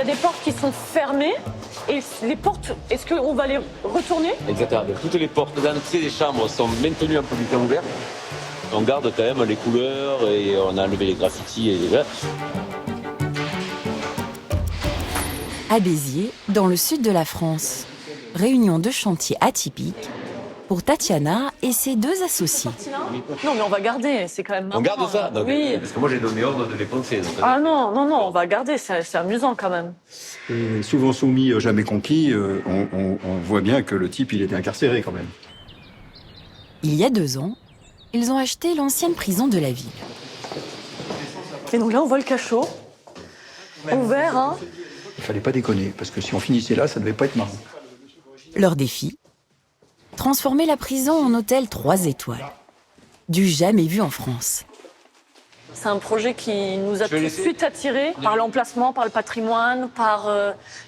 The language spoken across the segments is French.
des portes qui sont fermées. Et les portes, est-ce qu'on va les retourner? Exactement. Toutes les portes d'entrée des chambres sont maintenues en peu du temps ouvertes. On garde quand même les couleurs et on a enlevé les graffitis et les... À Béziers, dans le sud de la France, réunion de chantier atypique pour Tatiana et ses deux associés. Non, mais on va garder, c'est quand même marrant. On garde ça donc, Oui. parce que moi j'ai donné ordre de les poncer. Donc, Ah non, on va garder, c'est amusant quand même. Et souvent soumis, jamais conquis, on voit bien que le type, il était incarcéré quand même. Il y a 2 ans, ils ont acheté l'ancienne prison de la ville. Et donc là, on voit le cachot, ouvert, hein. Il fallait pas déconner, parce que si on finissait là, ça devait pas être marrant. Leur défi, transformer la prison en hôtel 3 étoiles. Du jamais vu en France. C'est un projet qui nous a tout de suite attirés par l'emplacement, par le patrimoine, par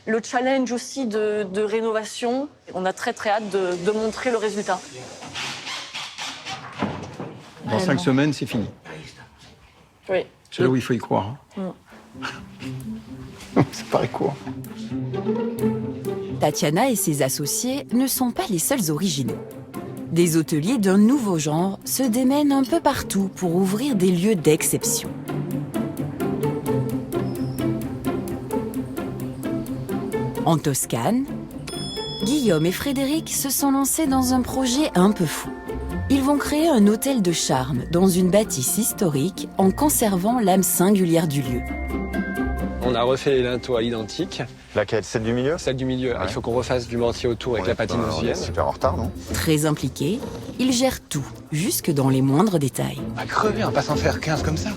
le challenge aussi de rénovation. On a très très hâte de montrer le résultat. Dans 5 semaines, c'est fini. Oui. C'est là où il faut y croire. Hein. Ça paraît court. Tatiana et ses associés ne sont pas les seuls originaux. Des hôteliers d'un nouveau genre se démènent un peu partout pour ouvrir des lieux d'exception. En Toscane, Guillaume et Frédéric se sont lancés dans un projet un peu fou. Ils vont créer un hôtel de charme dans une bâtisse historique en conservant l'âme singulière du lieu. On a refait les linteaux à l'identique. Laquelle? Celle du milieu? Celle du milieu. Ouais. Il faut qu'on refasse du mortier autour avec la patine On est ossuaire. super en retard, non? Très impliqués, ils gèrent tout, jusque dans les moindres détails. On va crever, on va pas s'en faire 15 comme ça.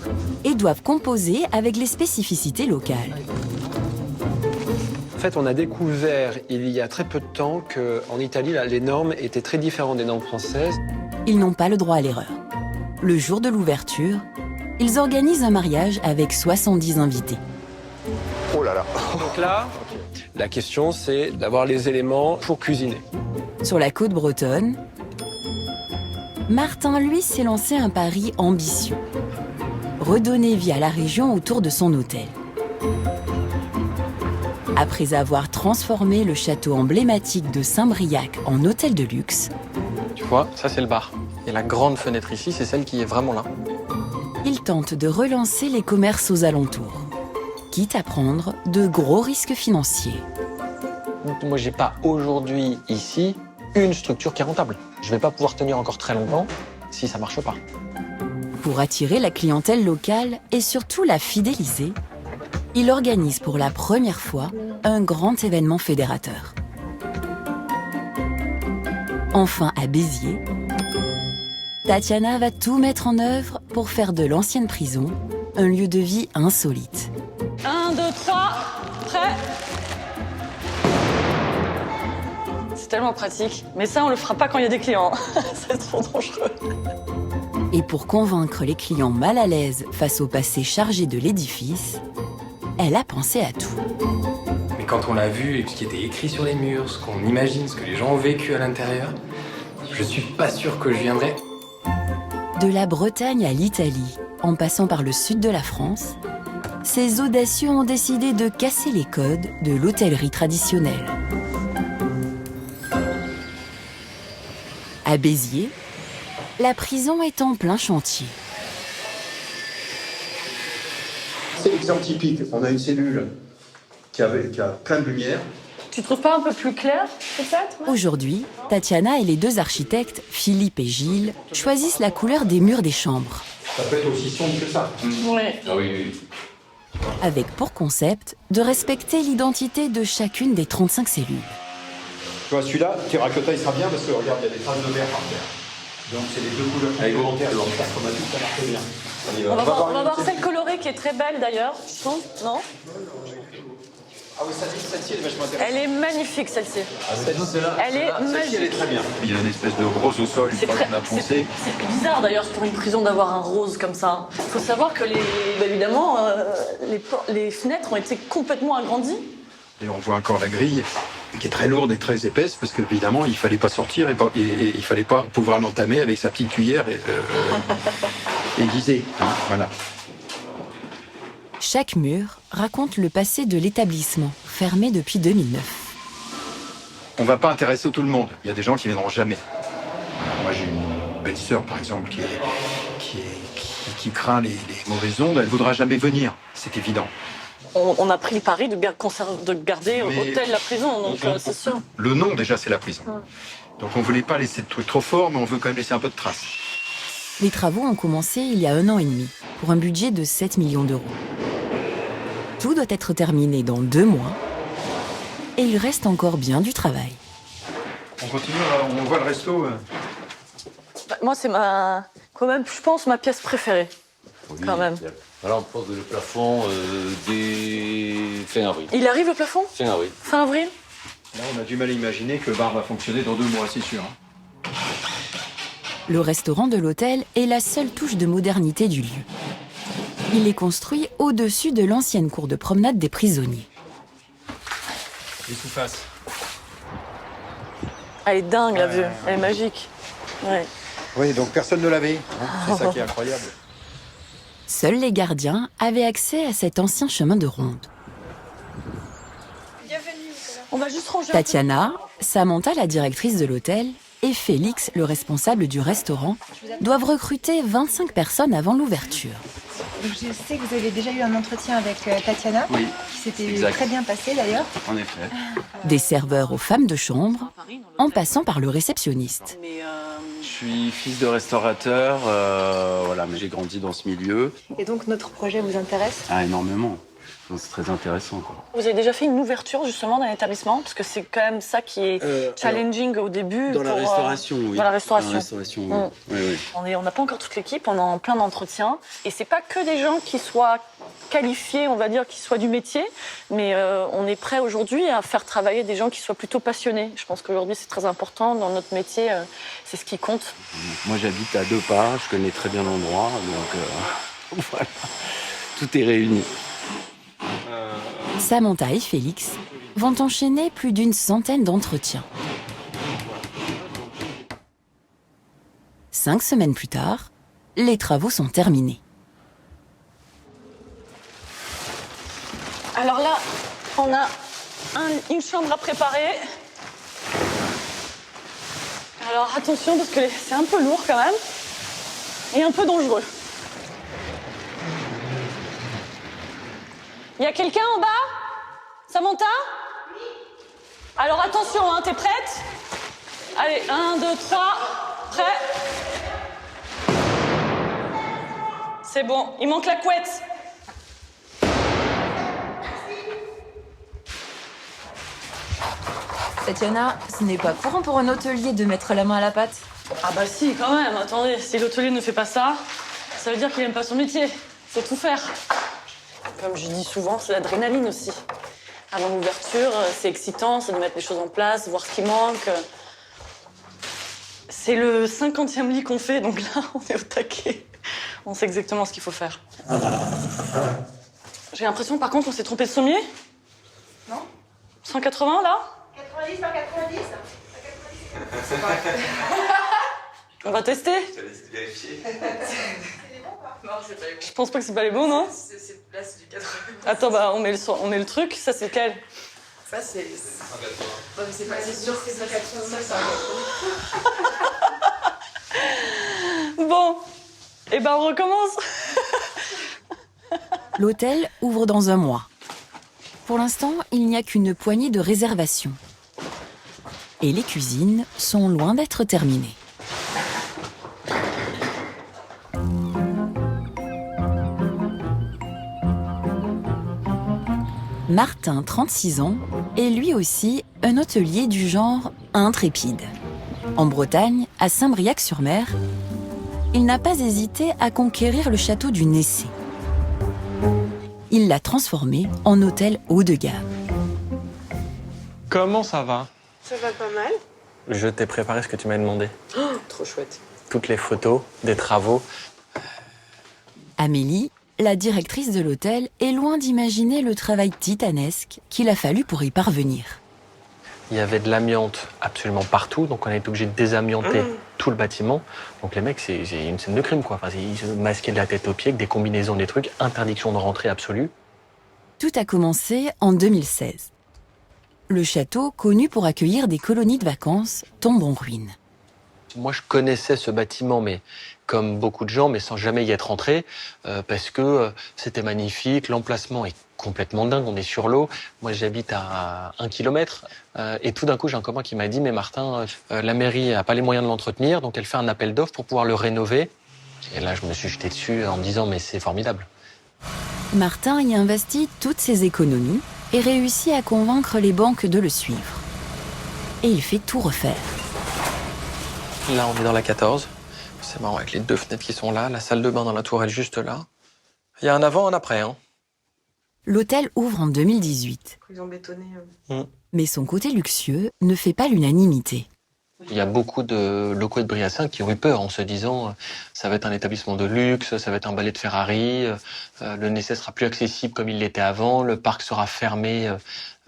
Et doivent composer avec les spécificités locales. En fait, on a découvert il y a très peu de temps qu'en Italie, là, les normes étaient très différentes des normes françaises. Ils n'ont pas le droit à l'erreur. Le jour de l'ouverture, ils organisent un mariage avec 70 invités. Oh là là. Donc là, la question, c'est d'avoir les éléments pour cuisiner. Sur la côte bretonne, Martin, lui, s'est lancé un pari ambitieux. Redonner vie à la région autour de son hôtel. Après avoir transformé le château emblématique de Saint-Briac en hôtel de luxe, Tu vois, ça c'est le bar. Et la grande fenêtre ici, c'est celle qui est vraiment là. il tente de relancer les commerces aux alentours, quitte à prendre de gros risques financiers. Moi, j'ai pas aujourd'hui ici une structure qui est rentable. Je vais pas pouvoir tenir encore très longtemps si ça marche pas. Pour attirer la clientèle locale et surtout la fidéliser, il organise pour la première fois un grand événement fédérateur. Enfin, à Béziers, Tatiana va tout mettre en œuvre pour faire de l'ancienne prison un lieu de vie insolite. 1, 2, 3, prêt. C'est tellement pratique. Mais ça, on le fera pas quand il y a des clients. C'est trop dangereux. Et pour convaincre les clients mal à l'aise face au passé chargé de l'édifice, elle a pensé à tout. Mais quand on l'a vu et ce qui était écrit sur les murs, ce qu'on imagine, ce que les gens ont vécu à l'intérieur, je suis pas sûr que je viendrai. De la Bretagne à l'Italie, en passant par le sud de la France, ces audacieux ont décidé de casser les codes de l'hôtellerie traditionnelle. À Béziers, la prison est en plein chantier. C'est l'exemple typique. On a une cellule qui a plein de lumière. Tu trouves pas un peu plus clair, peut-être? Aujourd'hui, Tatiana et les deux architectes, Philippe et Gilles, choisissent la couleur des murs des chambres, Ça peut être aussi sombre que ça. Oui. Ah oui. avec pour concept de respecter l'identité de chacune des 35 cellules. Tu vois, celui-là, terracotta, il sera bien parce que regarde, il y a des traces de verre par terre. Donc c'est les deux couleurs complémentaires. Alors ça, on a tout, ça marche bien. On va voir celle colorée qui est très belle d'ailleurs, je trouve, non? Ah oui, celle-ci, elle est vachement intéressante. Elle est magnifique celle-ci. Celle-là, Elle est Celle-ci, elle est magique. très bien. Il y a une espèce de rose au sol, une fois qu'on a foncé. C'est bizarre d'ailleurs pour une prison d'avoir un rose comme ça. Il faut savoir que évidemment, les fenêtres ont été complètement agrandies. Et on voit encore la grille, qui est très lourde et très épaisse, parce qu'évidemment, il fallait pas sortir et il fallait pas pouvoir l'entamer avec sa petite cuillère aiguisée. Hein, voilà. Chaque mur raconte le passé de l'établissement, fermé depuis 2009. On va pas intéresser tout le monde. Il y a des gens qui viendront jamais. Moi, j'ai une belle-sœur, par exemple, qui craint les mauvaises ondes. Elle voudra jamais venir. C'est évident. On a pris le pari de garder hôtel la prison, donc c'est sûr. Le nom, déjà, c'est la prison. Donc, on voulait pas laisser de trucs trop forts, mais on veut quand même laisser un peu de traces. Les travaux ont commencé il y a 1 an et demi, pour un budget de 7 millions d'euros. Tout doit être terminé dans 2 mois, et il reste encore bien du travail. On continue, on voit le resto. Moi, c'est quand même, je pense, ma pièce préférée. Oui, quand même. Voilà, on pose le plafond dès fin avril. Il arrive le plafond? Fin avril. Fin avril? Là, on a du mal à imaginer que le bar va fonctionner dans 2 mois, c'est sûr. Le restaurant de l'hôtel est la seule touche de modernité du lieu. Il est construit au-dessus de l'ancienne cour de promenade des prisonniers. Les sous-faces. Elle est dingue, la vue. Elle est magique. Ouais. Oui, donc personne ne l'avait. C'est ça qui est incroyable. Seuls les gardiens avaient accès à cet ancien chemin de ronde. On va juste ranger. Tatiana, Samantha, la directrice de l'hôtel, et Félix, le responsable du restaurant, doivent recruter 25 personnes avant l'ouverture. Je sais que vous avez déjà eu un entretien avec Tatiana, oui, qui s'était très bien passé d'ailleurs. En effet. Des serveurs aux femmes de chambre, en passant par le réceptionniste. Je suis fils de restaurateur, voilà, mais j'ai grandi dans ce milieu. Et donc notre projet vous intéresse? Ah, énormément. Donc, c'est très intéressant, quoi. Vous avez déjà fait une ouverture justement dans l'établissement? Parce que c'est quand même ça qui est challenging au début. Dans la restauration, oui. Dans la restauration. Dans la restauration, oui. Oui, oui. On n'a pas encore toute l'équipe, on est en plein d'entretiens. Et c'est pas que des gens qui soient qualifiés, on va dire, qui soient du métier, mais on est prêt aujourd'hui à faire travailler des gens qui soient plutôt passionnés. Je pense qu'aujourd'hui c'est très important dans notre métier, c'est ce qui compte. Moi j'habite à 2 pas, je connais très bien l'endroit, donc voilà, tout est réuni. Samantha et Félix vont enchaîner plus d'une centaine d'entretiens. 5 semaines plus tard, les travaux sont terminés. Alors là, on a une chambre à préparer. Alors attention parce que c'est un peu lourd quand même et un peu dangereux. Il y a quelqu'un en bas? Samantha? Oui. Alors attention, hein, t'es prête? Allez, 1, 2, 3, prêt? C'est bon, il manque la couette. Tatiana, ce n'est pas courant pour un hôtelier de mettre la main à la pâte. Ah bah si, quand même. Attendez, si l'hôtelier ne fait pas ça, ça veut dire qu'il aime pas son métier. C'est tout faire. Comme je dis souvent, c'est l'adrénaline aussi. Avant l'ouverture, c'est excitant, c'est de mettre les choses en place, voir ce qui manque. C'est le 50e lit qu'on fait, donc là, on est au taquet. On sait exactement ce qu'il faut faire. J'ai l'impression, par contre, on s'est trompé de sommier. Non. 180, là? 90 par 90. On va tester? Je te laisse vérifier. Non, c'est pas les bons. Je pense pas que c'est pas les bons, non? Là, c'est du 80. Attends, bah, on met le truc. Ça, c'est lequel? Ça, c'est... 180. Non, mais c'est pas... C'est sûr que c'est 180. Ça, Bon. Eh ben, on recommence. L'hôtel ouvre dans 1 mois. Pour l'instant, il n'y a qu'une poignée de réservations. Et les cuisines sont loin d'être terminées. Martin, 36 ans, est lui aussi un hôtelier du genre intrépide. En Bretagne, à Saint-Briac-sur-Mer, il n'a pas hésité à conquérir le château du Nessé. Il l'a transformé en hôtel haut de gamme. Comment ça va? Ça va pas mal. Je t'ai préparé ce que tu m'as demandé. Oh, trop chouette. Toutes les photos des travaux. Amélie, la directrice de l'hôtel, est loin d'imaginer le travail titanesque qu'il a fallu pour y parvenir. Il y avait de l'amiante absolument partout, donc on a été obligé de désamianter tout le bâtiment. Donc les mecs, c'est une scène de crime, quoi. Enfin, ils se masquaient de la tête aux pieds, avec des combinaisons, des trucs, interdiction de rentrer absolue. Tout a commencé en 2016. Le château, connu pour accueillir des colonies de vacances, tombe en ruine. Moi, je connaissais ce bâtiment, mais comme beaucoup de gens, mais sans jamais y être entré, parce que c'était magnifique, l'emplacement est complètement dingue, on est sur l'eau. Moi, j'habite à 1 kilomètre, et tout d'un coup, j'ai un copain qui m'a dit « Mais Martin, la mairie n'a pas les moyens de l'entretenir, donc elle fait un appel d'offres pour pouvoir le rénover. » Et là, je me suis jeté dessus en me disant « Mais c'est formidable. » Martin y investit toutes ses économies et réussit à convaincre les banques de le suivre. Et il fait tout refaire. Là, on est dans la 14. C'est marrant, avec les 2 fenêtres qui sont là, la salle de bain dans la tourelle juste là. Il y a un avant, un après, hein. L'hôtel ouvre en 2018. Ils ont bétonné. Mais son côté luxueux ne fait pas l'unanimité. Il y a beaucoup de locaux de Briassin qui ont eu peur en se disant ça va être un établissement de luxe, ça va être un ballet de Ferrari, le Nessé sera plus accessible comme il l'était avant, le parc sera fermé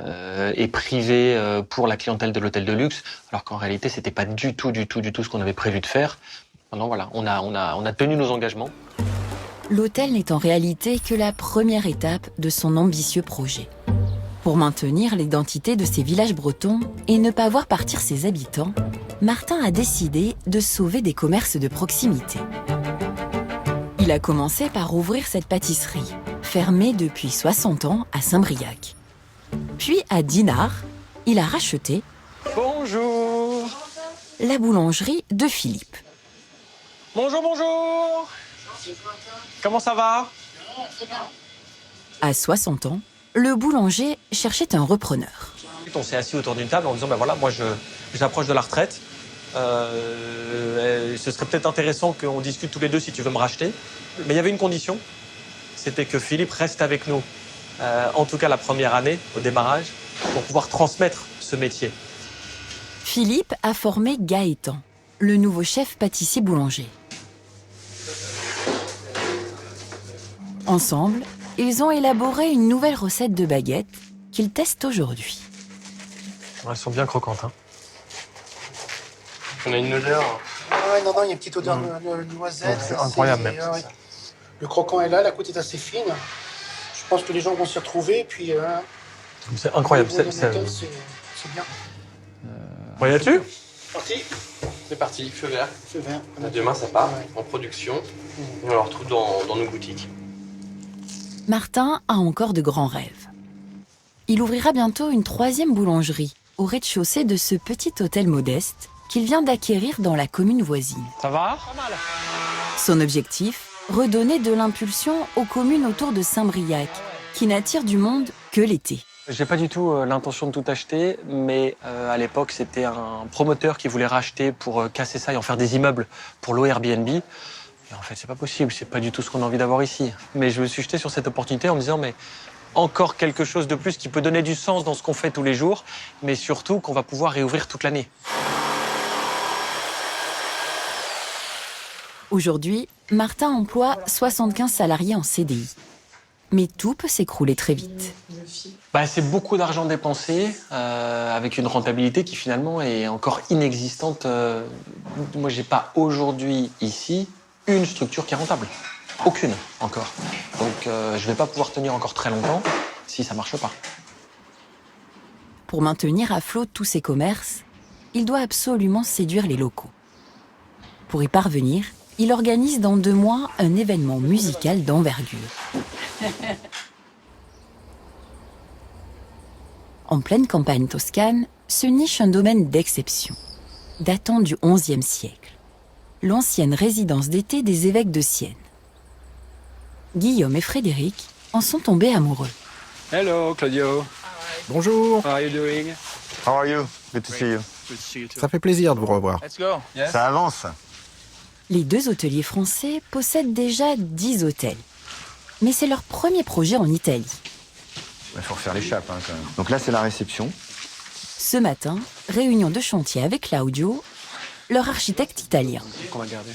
et privé pour la clientèle de l'hôtel de luxe, alors qu'en réalité c'était pas du tout ce qu'on avait prévu de faire. Non, voilà, on a tenu nos engagements. L'hôtel n'est en réalité que la première étape de son ambitieux projet. Pour maintenir l'identité de ces villages bretons et ne pas voir partir ses habitants, Martin a décidé de sauver des commerces de proximité. Il a commencé par ouvrir cette pâtisserie, fermée depuis 60 ans à Saint-Briac. Puis à Dinard, il a racheté Bonjour. La boulangerie de Philippe. Bonjour. Comment ça va? À 60 ans, le boulanger cherchait un repreneur. On s'est assis autour d'une table en disant, ben voilà, moi j'approche de la retraite. Ce serait peut-être intéressant qu'on discute tous les deux si tu veux me racheter. Mais il y avait une condition, c'était que Philippe reste avec nous, en tout cas la première année, au démarrage, pour pouvoir transmettre ce métier. Philippe a formé Gaëtan, le nouveau chef pâtissier-boulanger. Ensemble, ils ont élaboré une nouvelle recette de baguette qu'ils testent aujourd'hui. Elles sont bien croquantes, hein. On a une odeur. Non, il y a une petite odeur de noisette. C'est incroyable même. Le croquant est là, la croûte est assez fine. Je pense que les gens vont s'y retrouver. Puis, c'est incroyable. C'est bien. On y va dessus ? C'est parti, feu vert. Feu vert. Demain, ça part en production. Et on le retrouve dans nos boutiques. Martin a encore de grands rêves. Il ouvrira bientôt une 3e boulangerie au rez-de-chaussée de ce petit hôtel modeste qu'il vient d'acquérir dans la commune voisine. Ça va ? Pas mal. Son objectif, redonner de l'impulsion aux communes autour de Saint-Briac, qui n'attirent du monde que l'été. J'ai pas du tout l'intention de tout acheter, mais à l'époque, c'était un promoteur qui voulait racheter pour casser ça et en faire des immeubles pour l'Airbnb. Et en fait, c'est pas possible, c'est pas du tout ce qu'on a envie d'avoir ici. Mais je me suis jeté sur cette opportunité en me disant, mais encore quelque chose de plus qui peut donner du sens dans ce qu'on fait tous les jours, mais surtout qu'on va pouvoir réouvrir toute l'année. Aujourd'hui, Martin emploie 75 salariés en CDI. Mais tout peut s'écrouler très vite. C'est beaucoup d'argent dépensé, avec une rentabilité qui finalement est encore inexistante. Moi, j'ai pas aujourd'hui ici une structure qui est rentable. Aucune encore. Donc je vais pas pouvoir tenir encore très longtemps si ça marche pas. Pour maintenir à flot tous ces commerces, il doit absolument séduire les locaux. Pour y parvenir, il organise dans 2 mois un événement musical d'envergure. En pleine campagne toscane, se niche un domaine d'exception, datant du XIe siècle, l'ancienne résidence d'été des évêques de Sienne. Guillaume et Frédéric en sont tombés amoureux. Hello, Claudio. Bonjour. How are you doing? How are you? Good to see you. Good to see you too. Ça fait plaisir de vous revoir. Let's go. Yes. Ça avance. Les 2 hôteliers français possèdent déjà 10 hôtels. Mais c'est leur premier projet en Italie. Il faut refaire les chapes quand même. Donc là, c'est la réception. Ce matin, réunion de chantier avec Claudio, leur architecte italien. On va garder.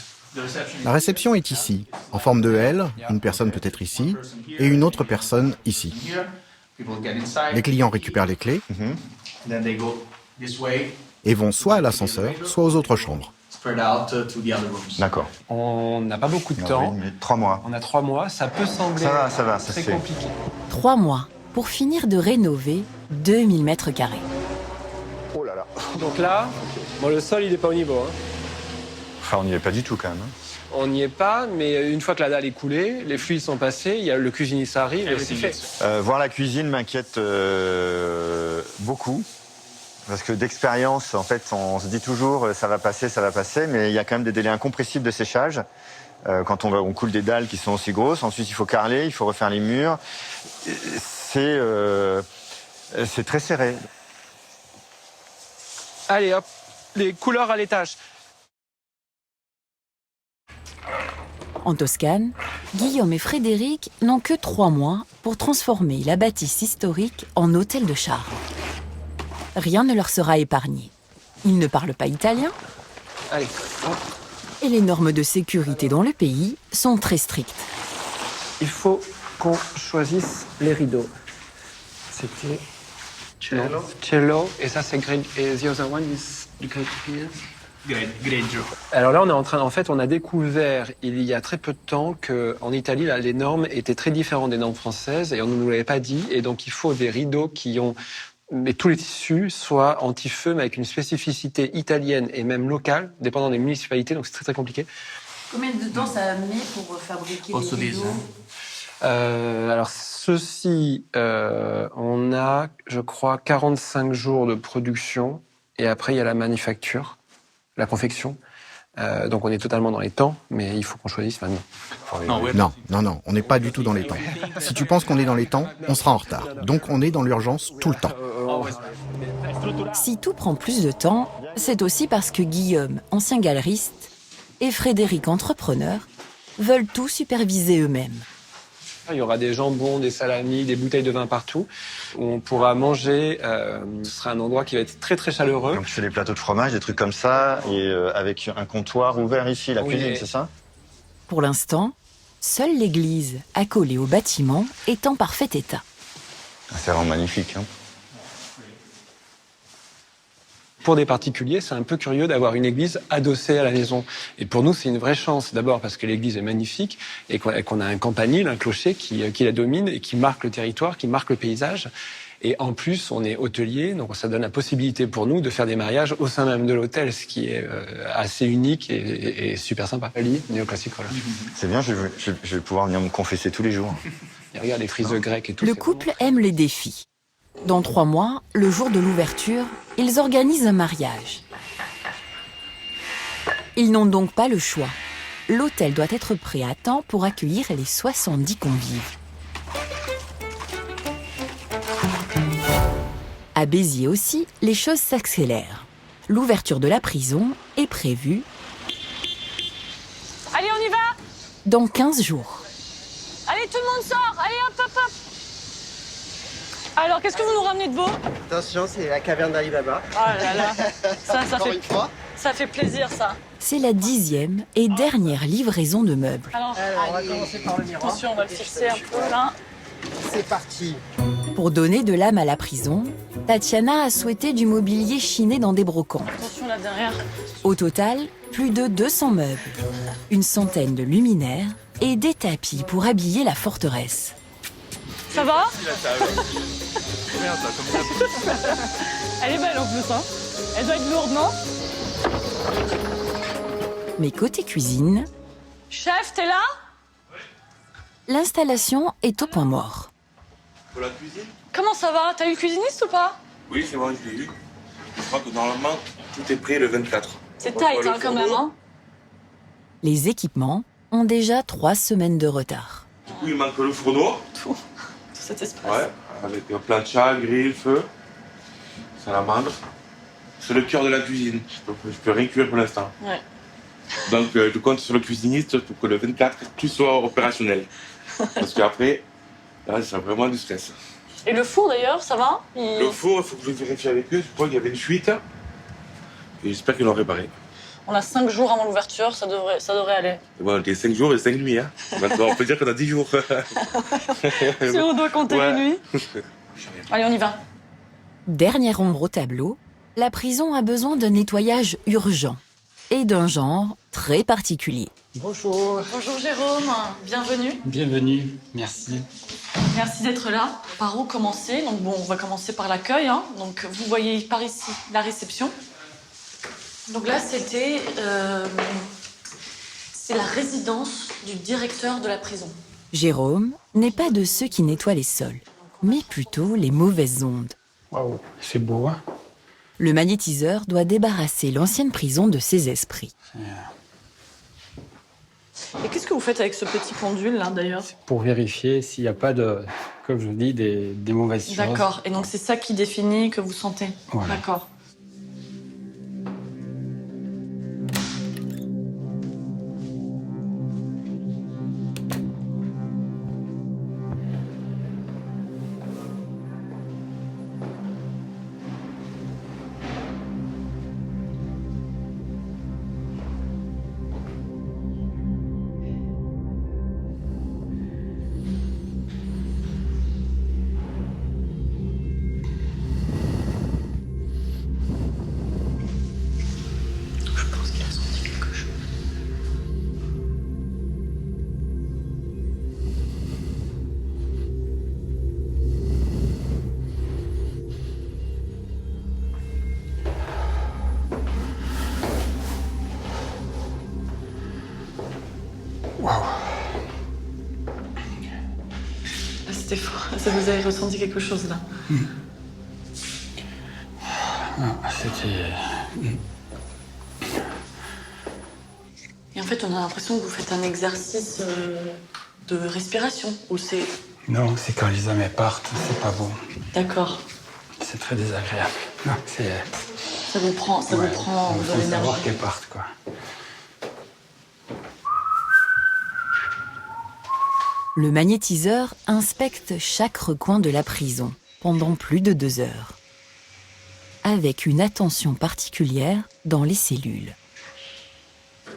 La réception est ici, en forme de L. Une personne peut être ici et une autre personne ici. Les clients récupèrent les clés et vont soit à l'ascenseur, soit aux autres chambres. spread out to the other rooms. D'accord. On n'a pas beaucoup de temps. Oui, mais 3 mois. On a 3 mois. Ça peut sembler Ça va, ça très se fait. compliqué. 3 mois pour finir de rénover 2000 mètres carrés. Oh là là. Donc là, bon, le sol, il n'est pas au niveau. Hein. Enfin, on n'y est pas du tout quand même. On n'y est pas, mais une fois que la dalle est coulée, les fluides sont passés, il y a le cuisiniste arrive et c'est fait. Voir la cuisine m'inquiète beaucoup. Parce que d'expérience, en fait, on se dit toujours ça va passer, mais il y a quand même des délais incompressibles de séchage. Quand on coule des dalles qui sont aussi grosses, ensuite il faut carreler, il faut refaire les murs. C'est très serré. Allez hop, les couleurs à l'étage. En Toscane, Guillaume et Frédéric n'ont que 3 mois pour transformer la bâtisse historique en hôtel de charme. Rien ne leur sera épargné. Ils ne parlent pas italien. Allez, hop. Et les normes de sécurité dans le pays sont très strictes. Il faut qu'on choisisse les rideaux. C'était cello. Et ça, c'est grade. Et the other one is grade here. Greggio. Alors là, on a découvert il y a très peu de temps qu'en Italie, là, les normes étaient très différentes des normes françaises et on ne nous l'avait pas dit. Et donc, il faut des rideaux qui ont, mais tous les tissus soient anti-feu, mais avec une spécificité italienne et même locale, dépendant des municipalités. Donc, c'est très, très compliqué. Combien de temps ça met pour fabriquer les rideaux? Alors, ceci, on a, je crois, 45 jours de production. Et après, il y a la manufacture, la confection. Donc on est totalement dans les temps, mais il faut qu'on choisisse maintenant. Non, on n'est pas du tout dans les temps. Si tu penses qu'on est dans les temps, on sera en retard. Donc on est dans l'urgence tout le temps. Si tout prend plus de temps, c'est aussi parce que Guillaume, ancien galeriste, et Frédéric, entrepreneur, veulent tout superviser eux-mêmes. Il y aura des jambons, des salamis, des bouteilles de vin partout, où on pourra manger. Ce sera un endroit qui va être très très chaleureux. Donc tu fais des plateaux de fromage, des trucs comme ça, et avec un comptoir ouvert ici, la cuisine, c'est ça? Pour l'instant, seule l'église, accolée au bâtiment, est en parfait état. C'est vraiment magnifique. Hein. Pour des particuliers, c'est un peu curieux d'avoir une église adossée à la maison. Et pour nous, c'est une vraie chance. D'abord parce que l'église est magnifique et qu'on a un campanile, un clocher qui la domine et qui marque le territoire, qui marque le paysage. Et en plus, on est hôtelier, donc ça donne la possibilité pour nous de faire des mariages au sein même de l'hôtel, ce qui est assez unique et super sympa. Ali, néoclassique, voilà. C'est bien, je vais pouvoir venir me confesser tous les jours. Et regarde les frises grecques et tout. Le couple aime les défis. Dans 3 mois, le jour de l'ouverture, ils organisent un mariage. Ils n'ont donc pas le choix. L'hôtel doit être prêt à temps pour accueillir les 70 convives. À Béziers aussi, les choses s'accélèrent. L'ouverture de la prison est prévue... Allez, on y va! Dans 15 jours. Allez, tout le monde sort! Allez, hop, hop, hop! Alors, qu'est-ce que vous nous ramenez de beau? Attention, c'est la caverne d'Ali Baba. Oh là là, ça fait plaisir, ça. C'est la 10e et dernière livraison de meubles. Alors, on va commencer par le miroir. attention, on va le fixer un peu là. C'est parti. Pour donner de l'âme à la prison, Tatiana a souhaité du mobilier chiné dans des brocantes. Attention là derrière. Au total, plus de 200 meubles, une centaine de luminaires et des tapis pour habiller la forteresse. Ça va? Elle est belle en plus, hein. Elle doit être lourde, non? Mais côté cuisine... Chef, t'es là? L'installation est au point mort. Pour la cuisine? Comment ça va? T'as eu le cuisiniste ou pas? Oui, c'est bon, je l'ai eu. Je crois que normalement, tout est prêt le 24. C'est tight, hein, quand même, hein. Les équipements ont déjà 3 semaines de retard. Du coup, il manque le fourneau. Tout cet espace. Ouais, avec un plancha, grill, feu, salamandre. C'est le cœur de la cuisine. Je peux rien cuire pour l'instant. Ouais. Donc, je compte sur le cuisiniste pour que le 24, tout soit opérationnel. Parce qu'après, là, c'est vraiment du stress. Et le four, d'ailleurs, ça va? Le four, il faut que je vérifie avec eux. Je crois qu'il y avait une fuite. Et j'espère qu'ils l'ont réparé. On a 5 jours avant l'ouverture, ça devrait aller. Et bon, on a 5 jours et 5 nuits. Hein. Maintenant, on peut dire qu'on a 10 jours. Si on doit compter les nuits. Allez, on y va. Dernière ombre au tableau, la prison a besoin d'un nettoyage urgent. et d'un genre très particulier. Bonjour. Bonjour Jérôme, bienvenue. Bienvenue, merci. Merci d'être là. Par où commencer? Donc bon, on va commencer par l'accueil. Hein. Donc vous voyez par ici la réception. Donc là, c'est la résidence du directeur de la prison. Jérôme n'est pas de ceux qui nettoient les sols, mais plutôt les mauvaises ondes. Waouh, c'est beau, hein? Le magnétiseur doit débarrasser l'ancienne prison de ses esprits. Et qu'est-ce que vous faites avec ce petit pendule là d'ailleurs? Pour vérifier s'il n'y a pas de, comme je vous dis, des mauvaises choses. D'accord. Et donc c'est ça qui définit que vous sentez. Voilà. D'accord. C'était fort. Ça vous avez ressenti quelque chose là? C'était... Et en fait, on a l'impression que vous faites un exercice de respiration. Ou c'est... Non, c'est quand les âmes partent, c'est pas bon. D'accord. C'est très désagréable. Non, c'est... Ça vous prend, Ouais, vous prend il de faut l'énergie. savoir qu'elles partent, quoi. Le magnétiseur inspecte chaque recoin de la prison pendant plus de 2 heures, avec une attention particulière dans les cellules.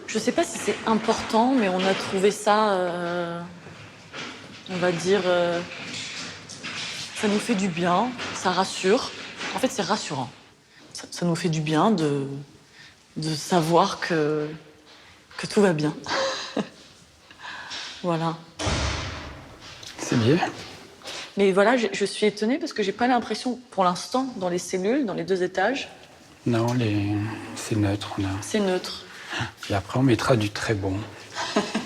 Je sais pas si c'est important, mais on a trouvé ça, on va dire, ça nous fait du bien, ça rassure. En fait, c'est rassurant. Ça nous fait du bien de savoir que tout va bien. Voilà. C'est bien. Mais voilà, je suis étonnée parce que j'ai pas l'impression, pour l'instant, dans les cellules, dans les 2 étages, Non, c'est neutre. c'est neutre. Et après, on mettra du très bon.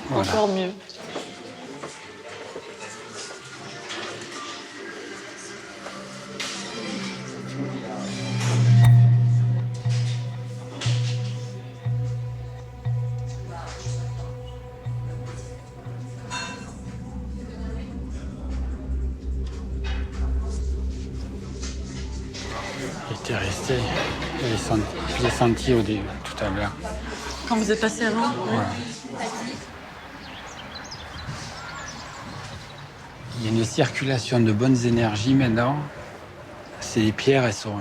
Voilà. Encore mieux. J'étais resté, je l'ai senti au début, tout à l'heure. Quand vous êtes passé avant? Oui. Il y a une circulation de bonnes énergies maintenant. Ces pierres, elles sont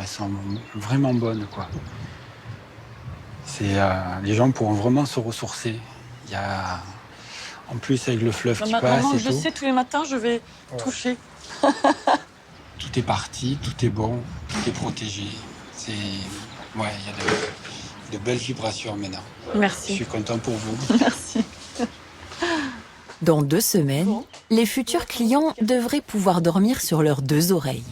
vraiment bonnes, quoi. Les gens pourront vraiment se ressourcer. Il y a, en plus, avec le fleuve qui passe Maintenant et que je tout, sais, tous les matins, je vais toucher. tout est parti, tout est bon, tout est protégé. Il y a de belles vibrations maintenant. Merci. Je suis content pour vous. Merci. Dans 2 semaines, les futurs clients devraient pouvoir dormir sur leurs 2 oreilles.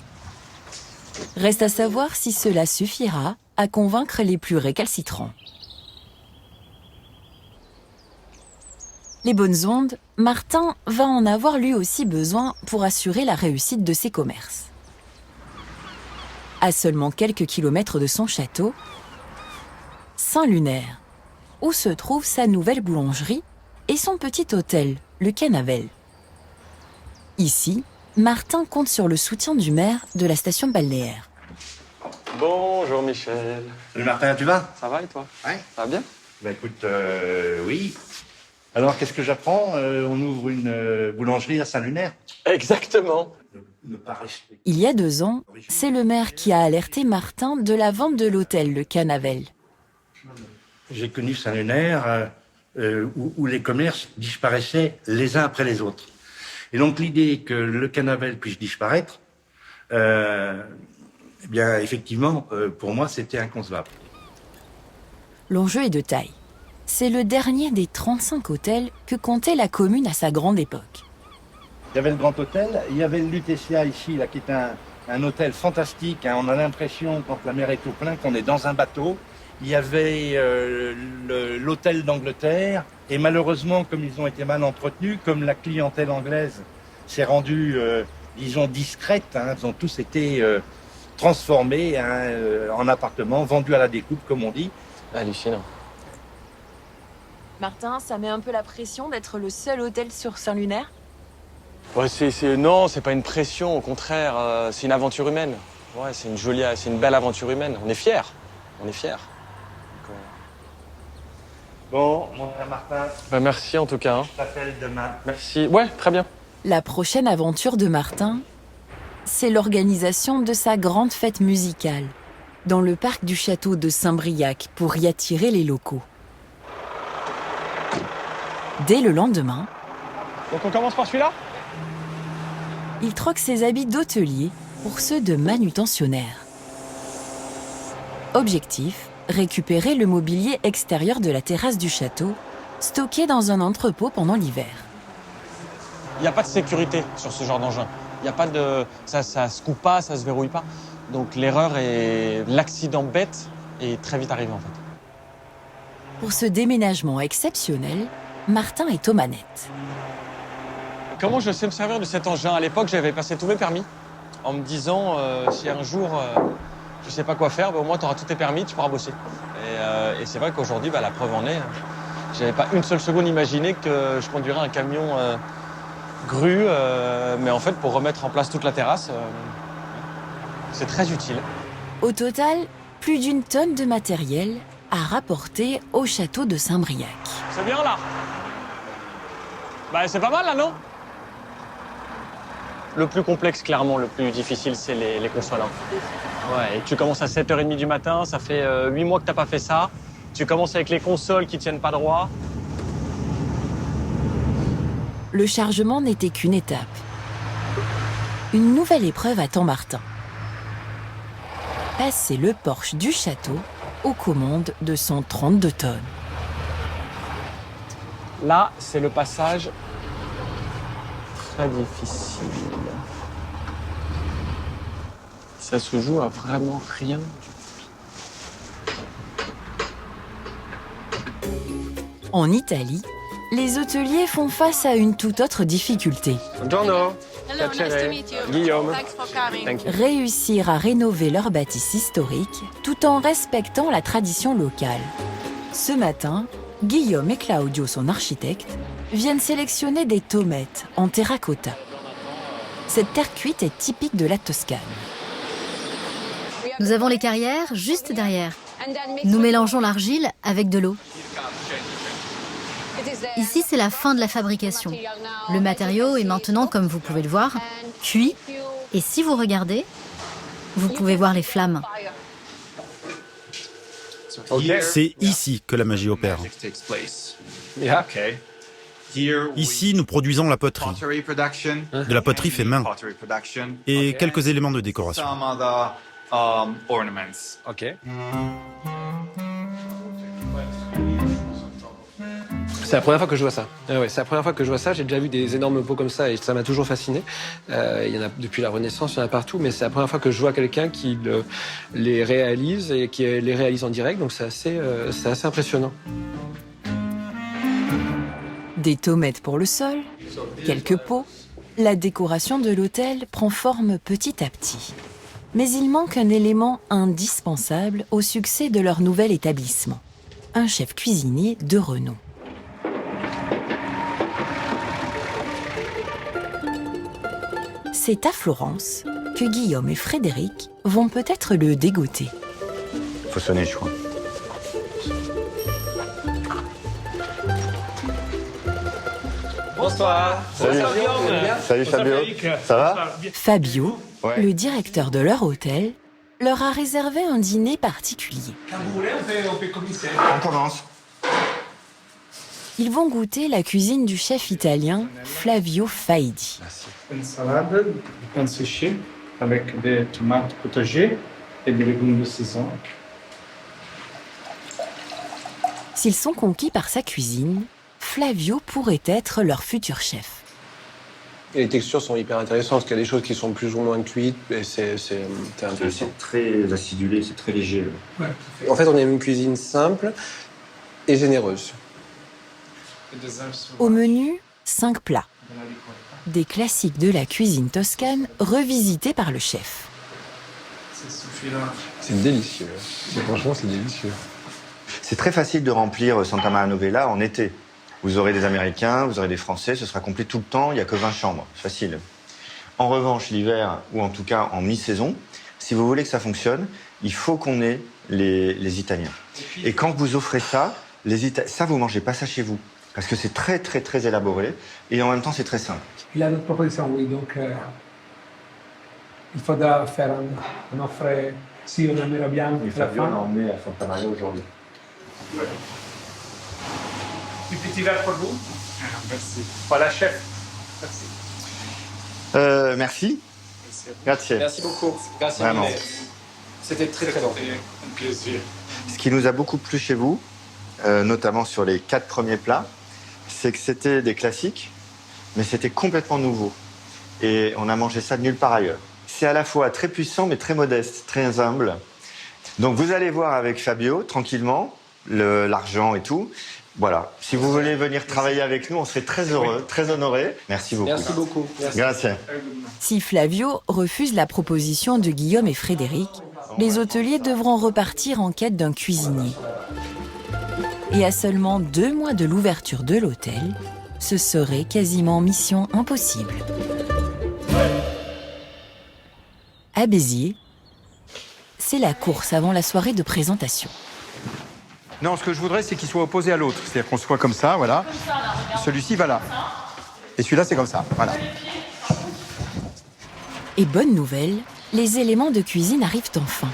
Reste à savoir si cela suffira à convaincre les plus récalcitrants. Les bonnes ondes, Martin va en avoir lui aussi besoin pour assurer la réussite de ses commerces. À seulement quelques kilomètres de son château, Saint-Lunaire, où se trouve sa nouvelle boulangerie et son petit hôtel, le Canavel. Ici, Martin compte sur le soutien du maire de la station balnéaire. Bonjour Michel. Salut Martin, tu vas? Ça va et toi? Ouais. Ça va bien? Bah écoute, oui. Alors qu'est-ce que j'apprends? On ouvre une boulangerie à Saint-Lunaire. Exactement. Il y a 2 ans, c'est le maire qui a alerté Martin de la vente de l'hôtel Le Canavel. J'ai connu Saint-Lunaire où les commerces disparaissaient les uns après les autres. Et donc l'idée que le Canavel puisse disparaître, eh bien effectivement, pour moi, c'était inconcevable. L'enjeu est de taille. C'est le dernier des 35 hôtels que comptait la commune à sa grande époque. Il y avait le Grand Hôtel, il y avait le Lutetia ici, là, qui est un hôtel fantastique. Hein. On a l'impression, quand la mer est au plein, qu'on est dans un bateau. Il y avait l'hôtel d'Angleterre. Et malheureusement, comme ils ont été mal entretenus, comme la clientèle anglaise s'est rendue, disons, discrète, hein, ils ont tous été transformés en appartements, vendus à la découpe, comme on dit. Hallucinant. Martin, ça met un peu la pression d'être le seul hôtel sur Saint-Lunaire? Ouais, non, c'est pas une pression, au contraire, c'est une aventure humaine. Ouais, c'est une belle aventure humaine. On est fiers. On est fiers. Bon, mon frère Martin. Bah, merci en tout cas. Hein. Je t'appelle demain. Merci. Ouais, très bien. La prochaine aventure de Martin, c'est l'organisation de sa grande fête musicale dans le parc du château de Saint-Briac pour y attirer les locaux. Dès le lendemain, donc on commence par celui-là ? il troque ses habits d'hôtelier pour ceux de manutentionnaire. Objectif, récupérer le mobilier extérieur de la terrasse du château, stocké dans un entrepôt pendant l'hiver. Il n'y a pas de sécurité sur ce genre d'engin. Il n'y a pas de... Ça se coupe pas, ça se verrouille pas. Donc l'erreur et l'accident bête est très vite arrivé en fait. Pour ce déménagement exceptionnel, Martin est aux manettes. Comment je sais me servir de cet engin? À l'époque, j'avais passé tous mes permis en me disant si un jour je sais pas quoi faire, bah, au moins tu auras tous tes permis, tu pourras bosser. Et c'est vrai qu'aujourd'hui, bah, la preuve en est, j'avais pas une seule seconde imaginé que je conduirais un camion grue, mais en fait pour remettre en place toute la terrasse, c'est très utile. Au total, plus d'1 tonne de matériel à rapporter au château de Saint-Briac. C'est bien là? Bah c'est pas mal là, non? Le plus complexe, clairement, le plus difficile, c'est les consoles. Hein. Ouais, et tu commences à 7h30 du matin, ça fait 8 mois que t'as pas fait ça. Tu commences avec les consoles qui tiennent pas droit. Le chargement n'était qu'une étape. Une nouvelle épreuve attend Martin. Passer le porche du château aux commandes de son 32 tonnes. Là, c'est le passage très difficile. Ça se joue à vraiment rien. En Italie, les hôteliers font face à une toute autre difficulté. Buongiorno. Hello, nice to meet you. Guillaume. Thanks for coming. Thank you. Réussir à rénover leur bâtisse historique tout en respectant la tradition locale. Ce matin, Guillaume et Claudio, son architecte, viennent sélectionner des tomates en terracotta. Cette terre cuite est typique de la Toscane. Nous avons les carrières juste derrière. Nous mélangeons l'argile avec de l'eau. Ici, c'est la fin de la fabrication. Le matériau est maintenant, comme vous pouvez le voir, cuit. Et si vous regardez, vous pouvez voir les flammes. C'est ici que la magie opère. Ici, nous produisons la poterie. De la poterie fait main. Et quelques éléments de décoration. Ok. C'est la première fois que je vois ça. Ouais, c'est la première fois que je vois ça. J'ai déjà vu des énormes pots comme ça et ça m'a toujours fasciné. Il y en a depuis la Renaissance, il y en a partout, mais c'est la première fois que je vois quelqu'un qui les réalise et qui les réalise en direct. Donc c'est assez impressionnant. Des tomates pour le sol, quelques pots. La décoration de l'hôtel prend forme petit à petit. Mais il manque un élément indispensable au succès de leur nouvel établissement. Un chef cuisinier de renom. C'est à Florence que Guillaume et Frédéric vont peut-être le dégoûter. Faut sonner, je crois. Bonsoir. Salut. Salut Fabio. Ça va? Fabio, le directeur de leur hôtel, leur a réservé un dîner particulier. On commence. Ils vont goûter la cuisine du chef italien Flavio Faidi. Une salade de pain séché avec des tomates potagées et des légumes de saison. S'ils sont conquis par sa cuisine, Flavio pourrait être leur futur chef. Et les textures sont hyper intéressantes, parce qu'il y a des choses qui sont plus ou moins cuites, et c'est intéressant. C'est très acidulé, c'est très léger. Ouais. En fait, on aime une cuisine simple et généreuse. Au menu, 5 plats. Des classiques de la cuisine toscane revisités par le chef. C'est délicieux. Franchement, c'est délicieux. C'est très facile de remplir Santa Maria Novella en été. Vous aurez des Américains, vous aurez des Français, ce sera complet tout le temps, il n'y a que 20 chambres, facile. En revanche, l'hiver, ou en tout cas en mi-saison, si vous voulez que ça fonctionne, il faut qu'on ait les Italiens. Et quand vous offrez ça, ça vous mangez pas ça chez vous. Parce que c'est très très très élaboré et en même temps c'est très simple. Il y a d'autres propositions, oui. Donc il faudra faire une offre, si on aimerait bien. Et Fabio l'a emmené à Santa Maria aujourd'hui. Ouais. Un petit verre pour vous. Merci. Voilà, chef. Merci. Merci. Grazie. Merci beaucoup. Merci. Vraiment. C'était très très bon. Un plaisir. Ce qui nous a beaucoup plu chez vous, notamment sur les 4 premiers plats, c'est que c'était des classiques, mais c'était complètement nouveau. Et on a mangé ça de nulle part ailleurs. C'est à la fois très puissant, mais très modeste, très humble. Donc vous allez voir avec Fabio, tranquillement, l'argent et tout. Voilà. Si vous voulez venir travailler avec nous, on serait très heureux, très honorés. Merci beaucoup. Merci beaucoup. Grazie. Si Flavio refuse la proposition de Guillaume et Frédéric, les hôteliers devront repartir en quête d'un cuisinier. Et à seulement 2 mois de l'ouverture de l'hôtel, ce serait quasiment mission impossible. À Béziers, c'est la course avant la soirée de présentation. Non, ce que je voudrais, c'est qu'il soit opposé à l'autre. C'est-à-dire qu'on soit comme ça, voilà. Celui-ci va là. Et celui-là, c'est comme ça, voilà. Et bonne nouvelle, les éléments de cuisine arrivent enfin,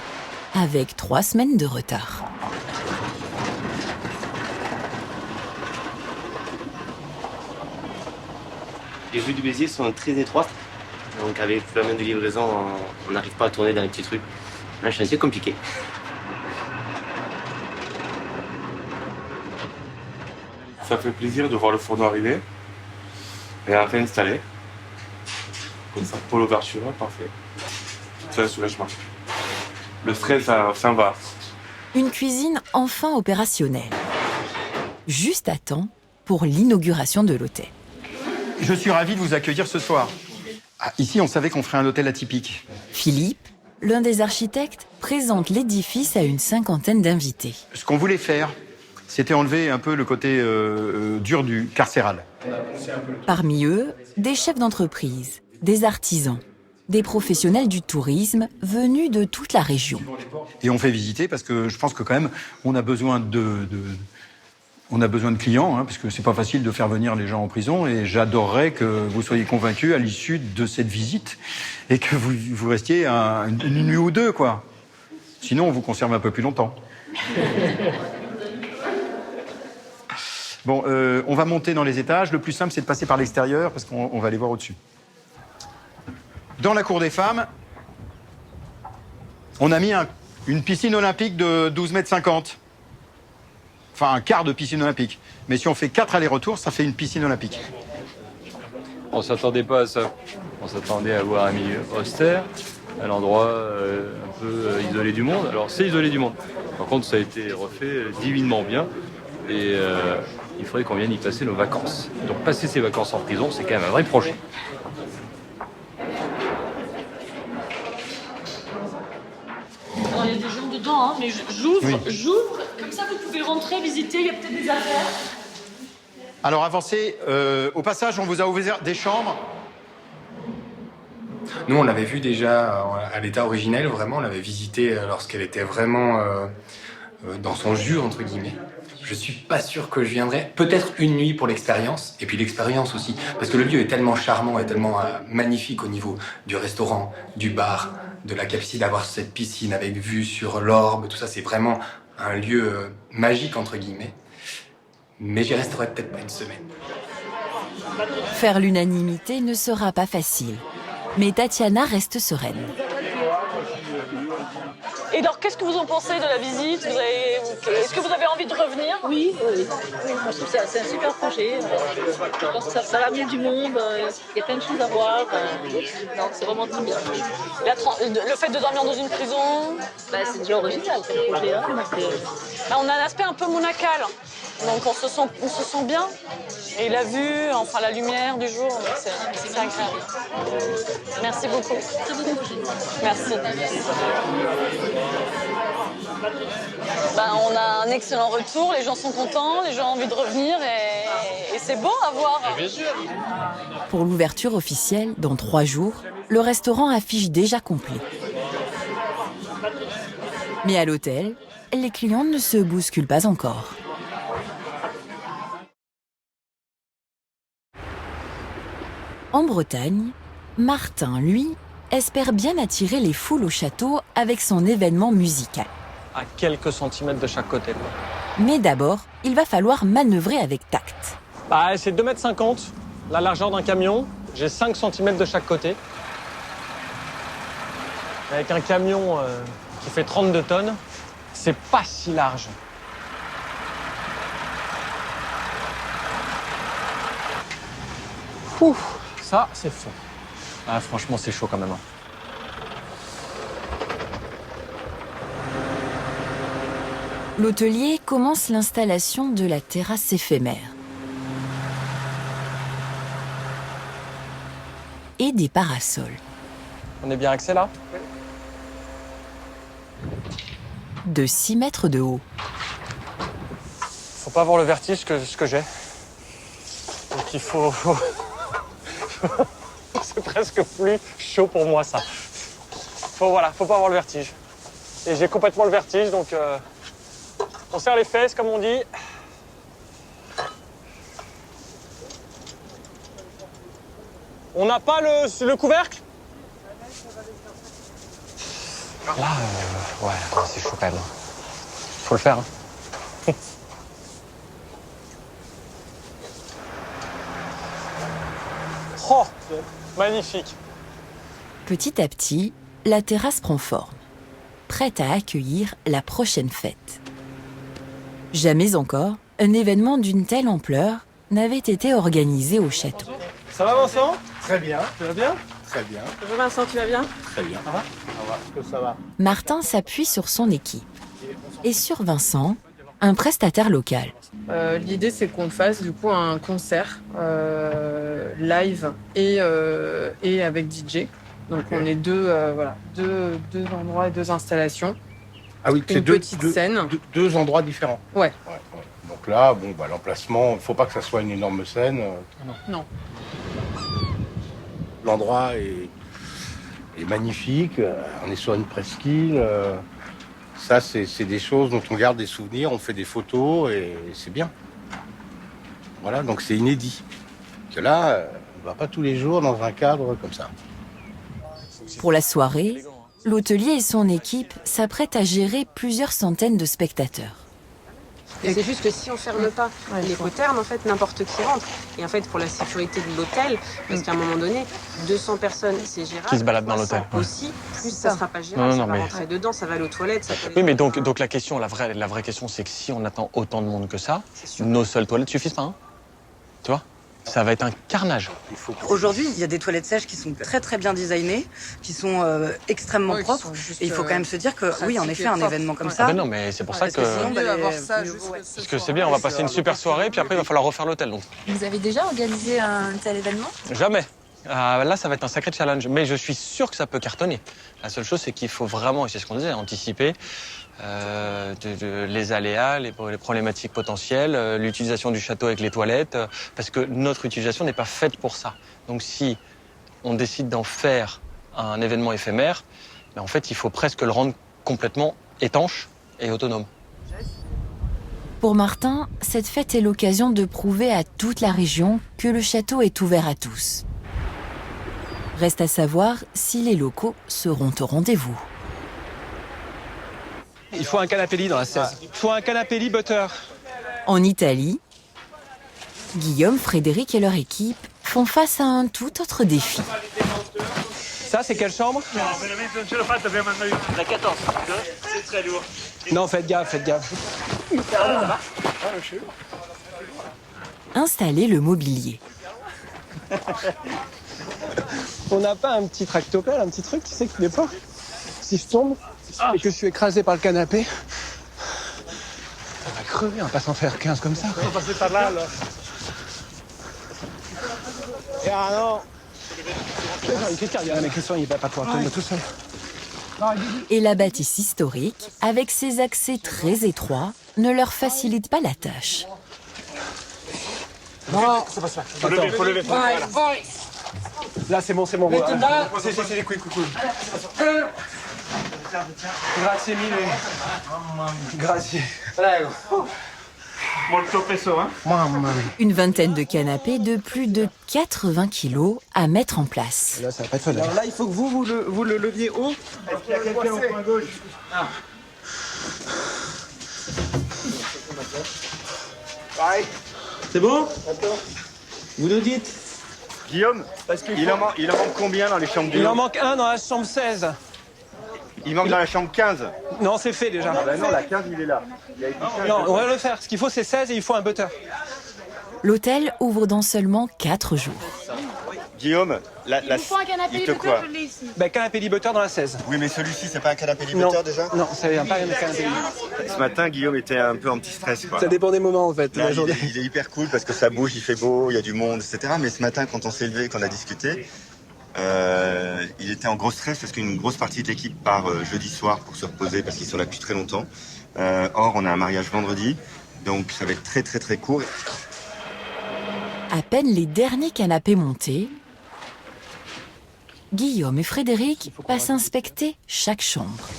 avec 3 semaines de retard. Les rues du Béziers sont très étroites, donc avec la main de livraison, on n'arrive pas à tourner dans les petits trucs. Un chantier compliqué. Ça fait plaisir de voir le fourneau arriver et enfin installé. Comme ça, pour l'ouverture, parfait. C'est un soulagement. Le stress, ça va. Une cuisine enfin opérationnelle. Juste à temps pour l'inauguration de l'hôtel. Je suis ravi de vous accueillir ce soir. Ah, ici, on savait qu'on ferait un hôtel atypique. Philippe, l'un des architectes, présente l'édifice à une 50aine d'invités. Ce qu'on voulait faire, c'était enlever un peu le côté dur du carcéral. Parmi eux, des chefs d'entreprise, des artisans, des professionnels du tourisme venus de toute la région. Et on fait visiter parce que je pense que quand même, on a besoin de clients, hein, parce que c'est pas facile de faire venir les gens en prison. Et j'adorerais que vous soyez convaincus à l'issue de cette visite et que vous restiez une nuit ou 2, quoi. Sinon, on vous conserve un peu plus longtemps. Bon, on va monter dans les étages. Le plus simple, c'est de passer par l'extérieur parce qu'on va aller voir au-dessus. Dans la cour des femmes, on a mis une piscine olympique de 12,50 mètres. Enfin, un quart de piscine olympique. Mais si on fait 4 allers-retours, ça fait une piscine olympique. On s'attendait pas à ça. On s'attendait à voir un milieu austère, un endroit un peu isolé du monde. Alors, c'est isolé du monde. Par contre, ça a été refait divinement bien. Et il faudrait qu'on vienne y passer nos vacances. Donc, passer ses vacances en prison, c'est quand même un vrai projet. Alors, il y a des gens dedans, hein, mais j'ouvre, comme ça vous pouvez rentrer, visiter, il y a peut-être des affaires. Alors avancez, au passage, on vous a ouvert des chambres. Nous, on l'avait vu déjà à l'état originel, vraiment, on l'avait visité lorsqu'elle était vraiment dans son jus, entre guillemets. Je suis pas sûr que je viendrai, peut-être une nuit pour l'expérience, et puis l'expérience aussi, parce que le lieu est tellement charmant et tellement magnifique au niveau du restaurant, du bar, de la capacité d'avoir cette piscine avec vue sur l'Orbe, tout ça, c'est vraiment un lieu magique, entre guillemets. Mais j'y resterai peut-être pas une semaine. Faire l'unanimité ne sera pas facile, mais Tatiana reste sereine. Et alors, qu'est-ce que vous en pensez de la visite? Est-ce que vous avez envie envie de revenir? Oui. Moi, je trouve que c'est un super projet. Je pense que ça va amener du monde. Il y a plein de choses à voir. Non, c'est vraiment très bien. Le fait de dormir dans une prison, c'est déjà original comme projet. Hein. On a un aspect un peu monacal. Donc on se sent bien. Et la vue, enfin la lumière du jour, c'est agréable. Merci beaucoup. Merci. On a un excellent retour, les gens sont contents, les gens ont envie de revenir et c'est beau à voir. Bien sûr. Pour l'ouverture officielle, dans 3 jours, le restaurant affiche déjà complet. Mais à l'hôtel, les clients ne se bousculent pas encore. En Bretagne, Martin, lui, espère bien attirer les foules au château avec son événement musical. À quelques centimètres de chaque côté. Mais d'abord, il va falloir manœuvrer avec tact. C'est 2,50 m, la largeur d'un camion. J'ai 5 cm de chaque côté. Avec un camion qui fait 32 tonnes, c'est pas si large. Ouf, ça, c'est fou. Franchement, c'est chaud quand même. L'hôtelier commence l'installation de la terrasse éphémère. Et des parasols. On est bien axé là? De 6 mètres de haut. Faut pas avoir le vertige ce que j'ai. Donc il faut... C'est presque plus chaud pour moi ça. Faut pas avoir le vertige. Et j'ai complètement le vertige donc on serre les fesses comme on dit. On n'a pas le couvercle? Là, c'est chaud quand même. Faut le faire. Hein. Oh, magnifique. Petit à petit, la terrasse prend forme, prête à accueillir la prochaine fête. Jamais encore, un événement d'une telle ampleur n'avait été organisé au château. Ça va Vincent? Très bien. Tu vas bien? Très bien. Bonjour Vincent, tu vas bien? Très bien. Ça va? Ça va. Martin s'appuie sur son équipe. Et sur Vincent, un prestataire local. L'idée, c'est qu'on fasse du coup un concert live et avec DJ. Donc on est deux endroits et 2 installations. Ah oui, c'est petite scène. Deux endroits différents. Ouais. Donc là, l'emplacement, il ne faut pas que ça soit une énorme scène. Non. L'endroit est magnifique. On est sur une presqu'île. Ça, c'est des choses dont on garde des souvenirs, on fait des photos et c'est bien. Voilà, donc c'est inédit. Que là, on ne va pas tous les jours dans un cadre comme ça. Pour la soirée, l'hôtelier et son équipe s'apprêtent à gérer plusieurs centaines de spectateurs. Et c'est juste que si on ferme pas les poternes, en fait, n'importe qui rentre. Et en fait, pour la sécurité de l'hôtel, parce qu'à un moment donné, 200 personnes, c'est gérable. Qui se baladent dans l'hôtel. Aussi, plus ça sera pas gérable, ça va rentrer dedans, ça va aller aux toilettes. Ça peut oui, mais donc la vraie question, c'est que si on attend autant de monde que ça, nos seules toilettes suffisent pas. Hein, tu vois? Ça va être un carnage. Aujourd'hui, il y a des toilettes sèches qui sont très très bien designées, qui sont extrêmement propres. Et il faut quand même se dire que oui, en effet, un événement comme ça. Non, mais c'est pour ça que. Parce que c'est bien, on va passer une super soirée, puis après il va falloir refaire l'hôtel. Donc. Vous avez déjà organisé un tel événement? Jamais. Là, ça va être un sacré challenge, mais je suis sûr que ça peut cartonner. La seule chose, c'est qu'il faut vraiment, et c'est ce qu'on disait, anticiper les aléas, les problématiques potentielles, l'utilisation du château avec les toilettes, parce que notre utilisation n'est pas faite pour ça. Donc si on décide d'en faire un événement éphémère, en fait, il faut presque le rendre complètement étanche et autonome. Pour Martin, cette fête est l'occasion de prouver à toute la région que le château est ouvert à tous. Reste à savoir si les locaux seront au rendez-vous. Il faut un canapé lit dans la 16. Il faut un canapé lit butter. En Italie, Guillaume, Frédéric et leur équipe font face à un tout autre défi. Ça, c'est quelle chambre? La 14, c'est très lourd. Non, faites gaffe, faites gaffe. Installer le mobilier. On n'a pas un petit tractopelle, un petit truc, tu sais, qui n'est pas. Si je tombe et que je suis écrasé par le canapé, ça va crever, on va pas s'en faire 15 comme ça. On va passer par là, alors. Et ah non. Christian, mais Christian, il va pas pouvoir tomber tout seul. Et la bâtisse historique, avec ses accès très étroits, ne leur facilite pas la tâche. Non, ça passe pas. Faut lever. Voilà. Là, c'est bon. C'est, cool. Grazie mille. Grazie. Molto peso, hein? Une vingtaine de canapés de plus de 80 kilos à mettre en place. Là, ça va pas être fun. Alors là, il faut que vous le leviez haut. Est-ce qu'il y a quelqu'un au point gauche? Pareil. C'est bon? Vous nous dites? Guillaume, il en manque combien dans les chambres du Il haut? en manque un dans la chambre 16. Il manque dans la chambre 15. Non, c'est fait déjà. Ah bah non, la 15, il est là. Non, on va le faire. Ce qu'il faut, c'est 16 et il faut un butter. L'hôtel ouvre dans seulement 4 jours. Guillaume, Il faut un canapé il te butter, quoi? je l'ai ici. Ben, canapé lit butter dans la 16. Oui, mais celui-ci, c'est pas un canapé Non. butter déjà? Non, c'est pas un canapé lit. Ce matin, Guillaume était un peu en petit stress, quoi. Ça dépend des moments, en fait. Là, la journée. il est hyper cool parce que ça bouge, il fait beau, il y a du monde, etc. Mais ce matin, quand on s'est levé, qu'on a discuté, il était en gros stress parce qu'une grosse partie de l'équipe part jeudi soir pour se reposer parce qu'ils sont là depuis très longtemps. Or, on a un mariage vendredi, donc ça va être très très très court. À peine les derniers canapés montés, Guillaume et Frédéric passent inspecter chaque chambre.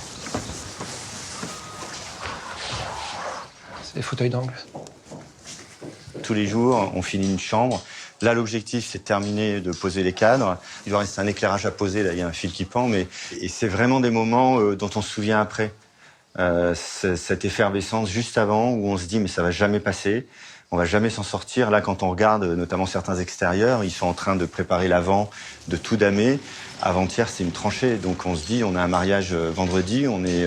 C'est des fauteuils d'angle. Tous les jours, on finit une chambre. Là, l'objectif, c'est de terminer de poser les cadres. Il doit rester un éclairage à poser, là, il y a un fil qui pend, et c'est vraiment des moments dont on se souvient après. Cette effervescence juste avant, où on se dit, mais ça va jamais passer, on va jamais s'en sortir. Là, quand on regarde, notamment certains extérieurs, ils sont en train de préparer l'avant, de tout damer. Avant-hier, c'est une tranchée, donc on se dit, on a un mariage vendredi, on est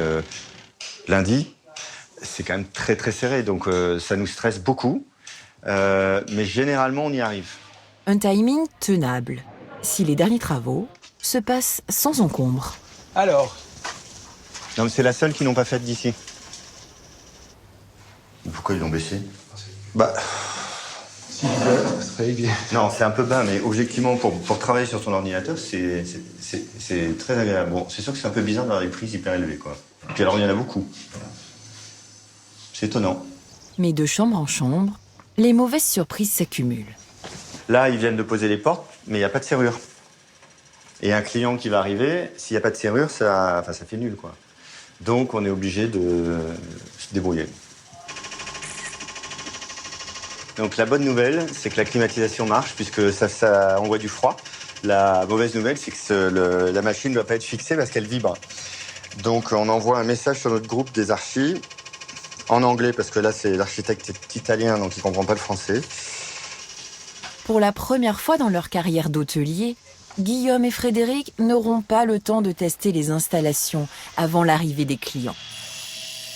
lundi. C'est quand même très très serré, donc ça nous stresse beaucoup. Mais généralement, on y arrive. Un timing tenable, si les derniers travaux se passent sans encombre. Alors? Non, mais c'est la seule qu'ils n'ont pas faite d'ici. Pourquoi ils l'ont baissé? Bah... Non, c'est un peu bas, mais objectivement, pour travailler sur ton ordinateur, c'est très agréable. Bon, c'est sûr que c'est un peu bizarre d'avoir des prises hyper élevées, quoi. Puis alors, il y en a beaucoup. C'est étonnant. Mais de chambre en chambre, les mauvaises surprises s'accumulent. Là, ils viennent de poser les portes, mais il n'y a pas de serrure. Et un client qui va arriver, s'il n'y a pas de serrure, ça fait nul, quoi. Donc, on est obligé de se débrouiller. Donc, la bonne nouvelle, c'est que la climatisation marche, puisque ça envoie du froid. La mauvaise nouvelle, c'est que la machine ne doit pas être fixée parce qu'elle vibre. Donc, on envoie un message sur notre groupe des archis, en anglais, parce que là, c'est l'architecte italien, donc il ne comprend pas le français. Pour la première fois dans leur carrière d'hôtelier, Guillaume et Frédéric n'auront pas le temps de tester les installations avant l'arrivée des clients.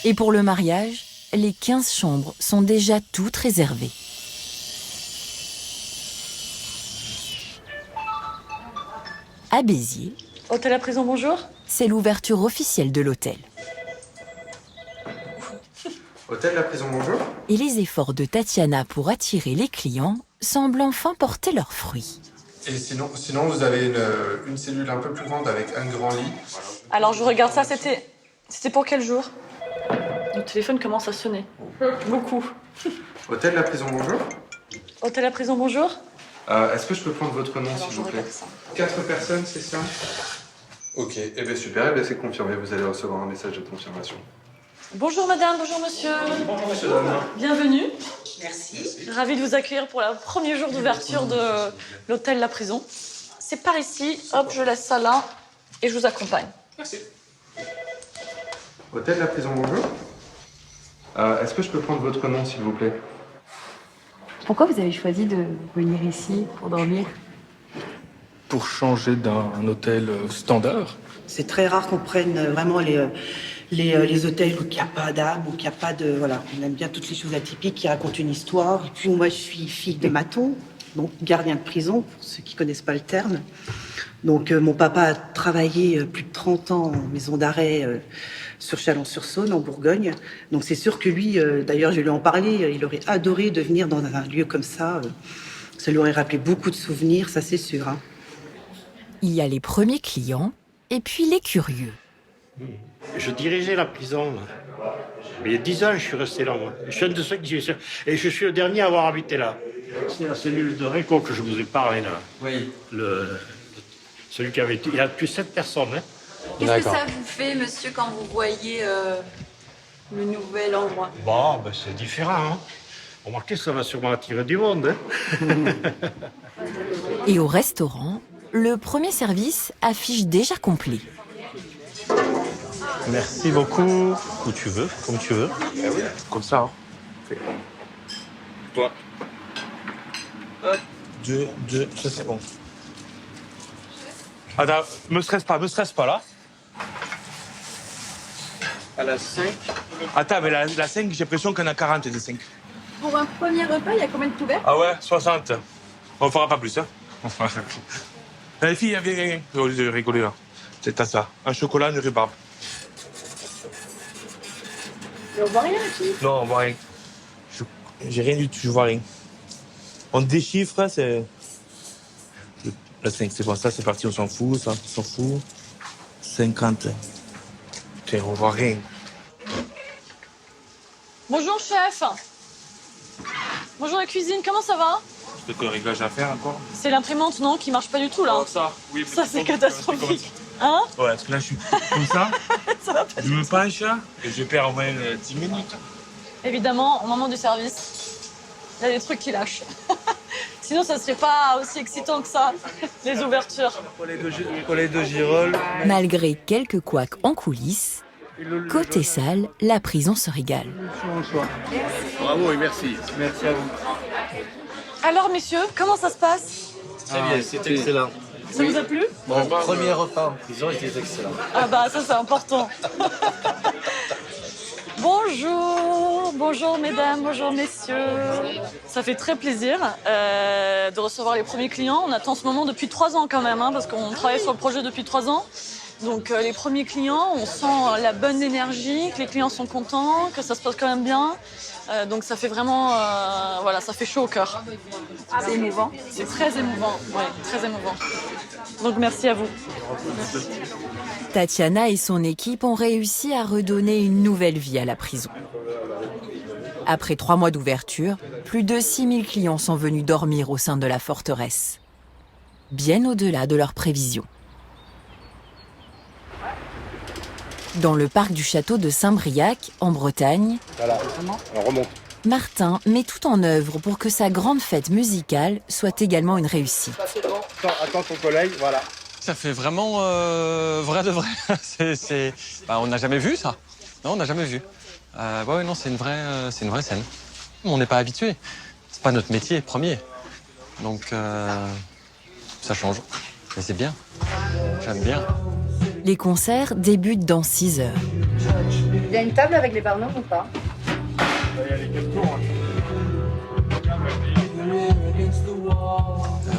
Et pour le mariage, les 15 chambres sont déjà toutes réservées. À Béziers, Hôtel La Prison, bonjour. C'est l'ouverture officielle de l'hôtel. Hôtel La Prison, bonjour. Et les efforts de Tatiana pour attirer les clients semblent enfin porter leurs fruits. Et sinon vous avez une cellule un peu plus grande avec un grand lit. Alors je regarde ça, c'était pour quel jour? Le téléphone commence à sonner. Beaucoup. Hôtel La Prison, bonjour. Hôtel La Prison, bonjour. Est-ce que je peux prendre votre nom, s'il vous plaît? 4 personnes, c'est ça? Ok, eh bien super, c'est confirmé, vous allez recevoir un message de confirmation. Bonjour madame, bonjour monsieur. Bonjour monsieur, dame. Bienvenue. Merci. Ravi de vous accueillir pour le premier jour d'ouverture de l'hôtel La Prison. C'est par ici, hop, je laisse ça là et je vous accompagne. Merci. Hôtel La Prison, bonjour. Est-ce que je peux prendre votre nom, s'il vous plaît? Pourquoi vous avez choisi de venir ici pour dormir? pour changer d'un hôtel standard? C'est très rare qu'on prenne vraiment les hôtels où il n'y a pas d'âme, où il n'y a pas de... Voilà, on aime bien toutes les choses atypiques qui racontent une histoire. Et puis moi, je suis fille de maton, donc gardien de prison, pour ceux qui ne connaissent pas le terme. Donc mon papa a travaillé plus de 30 ans en maison d'arrêt sur Chalon-sur-Saône, en Bourgogne. Donc c'est sûr que lui, d'ailleurs je lui en parlais, il aurait adoré de venir dans un lieu comme ça. Ça lui aurait rappelé beaucoup de souvenirs, ça c'est sûr. Hein. Il y a les premiers clients et puis les curieux. Je dirigeais la prison. Mais il y a 10 ans, je suis resté là, moi. Je suis un de ceux qui... Et je suis le dernier à avoir habité là. C'est la cellule de Réco que je vous ai parlé, là. Oui. Celui qui avait... Il a tué 7 personnes, hein. Qu'est-ce que ça vous fait, monsieur, quand vous voyez le nouvel endroit? Bon, ben, c'est différent, hein. Remarquez, ça va sûrement attirer du monde, hein. Et au restaurant, le premier service affiche déjà complet. Merci beaucoup. Où tu veux, comme tu veux. Eh oui, comme ça, hein. Toi. 2, ça c'est bon. Attends, me stresse pas là. À la 5. Attends, mais la 5, j'ai l'impression qu'on a 40 de 5. Pour un premier repas, il y a combien de couverts? Ah ouais, 60. On fera pas plus, hein. Les filles, viens. Au lieu de rigoler là. C'est à ça. Un chocolat, une rhubarbe. Mais on voit rien, les filles. Non, on voit rien. J'ai rien du tout, je vois rien. On déchiffre, c'est... Le 5, c'est bon, ça, c'est parti, on s'en fout, ça, on s'en fout. 50. Tiens, on voit rien. Bonjour, chef. Bonjour, la cuisine, comment ça va? C'est quoi, réglage à faire encore? C'est l'imprimante, non, qui marche pas du tout, là. Oh, ça, oui. Ça, c'est catastrophique. Hein? Ouais, parce que là, je suis comme ça. Ça va pas Je me penche et je perds au moins 10 minutes. Évidemment, au moment du service, il y a des trucs qui lâchent. Sinon, ça serait pas aussi excitant que ça, les ouvertures. Les deux girolles. Malgré quelques couacs en coulisses, côté salle, la prison se régale. Bravo et merci. Merci à vous. Alors, messieurs, comment ça se passe? Très bien, c'était excellent. Ça vous a plu? Mon premier repas en prison était excellent. Ah bah, ça, c'est important. Bonjour mesdames, bonjour messieurs. Ça fait très plaisir de recevoir les premiers clients. On attend ce moment depuis 3 ans quand même, hein, parce qu'on travaille sur le projet depuis 3 ans. Donc les premiers clients, on sent la bonne énergie, que les clients sont contents, que ça se passe quand même bien. Donc ça fait vraiment, voilà, ça fait chaud au cœur. C'est émouvant. C'est très émouvant, oui, très émouvant. Donc merci à vous. Tatiana et son équipe ont réussi à redonner une nouvelle vie à la prison. Après 3 mois d'ouverture, plus de 6000 clients sont venus dormir au sein de la forteresse. Bien au-delà de leurs prévisions. Dans le parc du château de Saint-Briac, en Bretagne, Voilà, on remonte. Martin met tout en œuvre pour que sa grande fête musicale soit également une réussite. Attends ton collègue, voilà. Ça fait vraiment vrai de vrai. On n'a jamais vu ça. Non, on n'a jamais vu. Ouais, non, c'est une vraie scène. On n'est pas habitué. C'est pas notre métier premier. Donc, ça change. Mais c'est bien. J'aime bien. Les concerts débutent dans 6 heures. Il y a une table avec les barnums ou pas?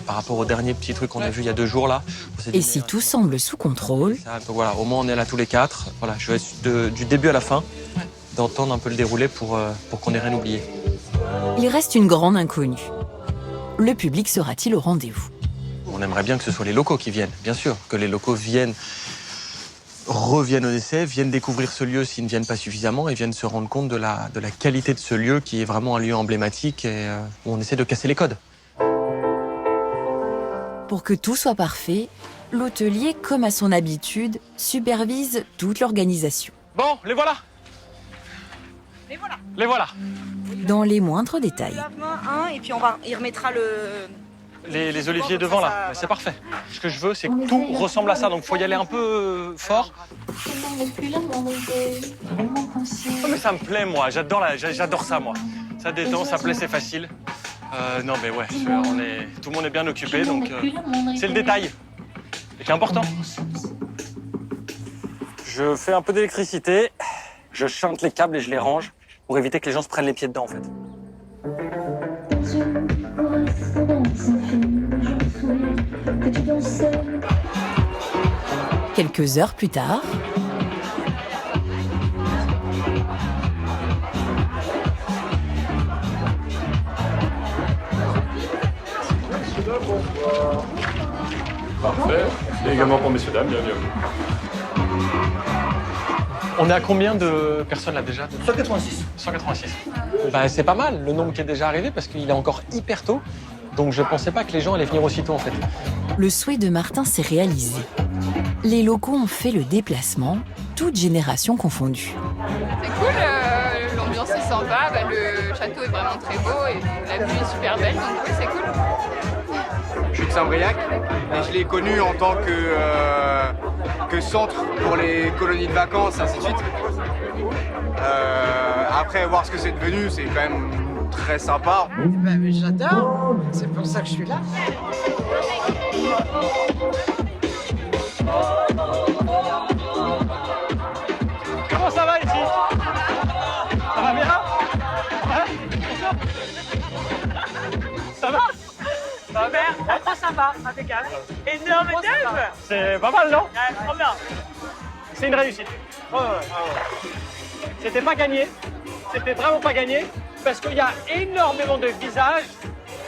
Par rapport au dernier petit truc qu'on a vu il y a 2 jours là. Et si tout semble sous contrôle, Donc voilà, au moins on est là tous les 4. Voilà, je vais être du début à la fin, d'entendre un peu le déroulé pour qu'on n'ait rien oublié. il reste une grande inconnue. Le public sera-t-il au rendez-vous? On aimerait bien que ce soit les locaux qui viennent, bien sûr, que les locaux reviennent au essai, viennent découvrir ce lieu s'ils ne viennent pas suffisamment et viennent se rendre compte de la qualité de ce lieu qui est vraiment un lieu emblématique et où on essaie de casser les codes. Pour que tout soit parfait, l'hôtelier, comme à son habitude, supervise toute l'organisation. Bon, les voilà. Les voilà. Dans les moindres détails. Et puis il remettra Les oliviers devant là, c'est parfait. Ce que je veux, c'est que tout ressemble à ça, donc faut y aller un peu fort. Oh, mais ça me plaît, moi. J'adore ça, moi. Ça détend, ça plaît, c'est facile. Non, mais ouais, tout le monde est bien occupé, donc c'est le détail. C'est important. Je fais un peu d'électricité, je chante les câbles et je les range pour éviter que les gens se prennent les pieds dedans en fait. Quelques heures plus tard, Parfait. Et également pour messieurs, dames, bienvenue. On est à combien de personnes là déjà? 186. 186. Bah, c'est pas mal le nombre qui est déjà arrivé parce qu'il est encore hyper tôt. Donc je pensais pas que les gens allaient venir aussitôt en fait. le souhait de Martin s'est réalisé. Les locaux ont fait le déplacement, toutes générations confondues. C'est cool, l'ambiance est sympa, le château est vraiment très beau et la vue est super belle, donc oui, c'est cool. Je suis de Saint-Briac et je l'ai connu en tant que centre pour les colonies de vacances, ainsi de suite. Après, voir ce que c'est devenu, c'est quand même très sympa. Mais j'adore, c'est pour ça que je suis là. Comment ça va ici? Ça va bien? Ça va? Ça va bien? Moi ça va, impeccable. Énorme d'œuvre. C'est pas mal, non? Ouais, trop bien. C'est une réussite. C'était pas gagné. C'était vraiment pas gagné. Parce qu'il y a énormément de visages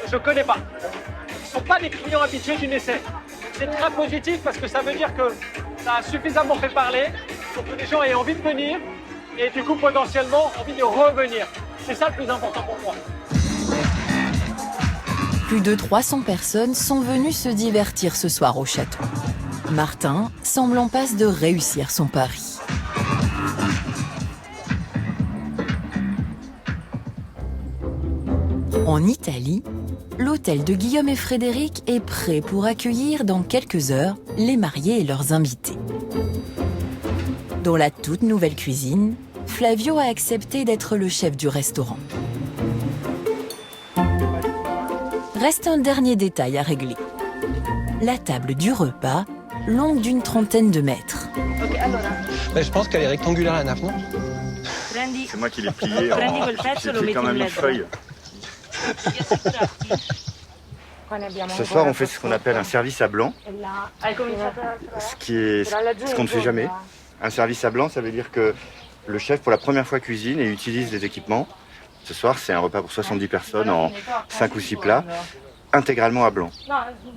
que je connais pas. Ils sont pas des clients habitués du essai. C'est très positif parce que ça veut dire que ça a suffisamment fait parler pour que les gens aient envie de venir et du coup potentiellement envie de revenir. C'est ça le plus important pour moi. Plus de 300 personnes sont venues se divertir ce soir au château. Martin semble en passe de réussir son pari. En Italie, l'hôtel de Guillaume et Frédéric est prêt pour accueillir dans quelques heures les mariés et leurs invités. Dans la toute nouvelle cuisine, Flavio a accepté d'être le chef du restaurant. Reste un dernier détail à régler. La table du repas, longue d'une trentaine de mètres. Mais je pense qu'elle est rectangulaire la nappe, non? C'est moi qui l'ai pliée. J'ai pris quand même une feuille. Ce soir, on fait ce qu'on appelle un service à blanc, ce qu'on ne fait jamais. Un service à blanc, ça veut dire que le chef, pour la première fois, cuisine et utilise les équipements. Ce soir, c'est un repas pour 70 personnes en 5 ou 6 plats, intégralement à blanc.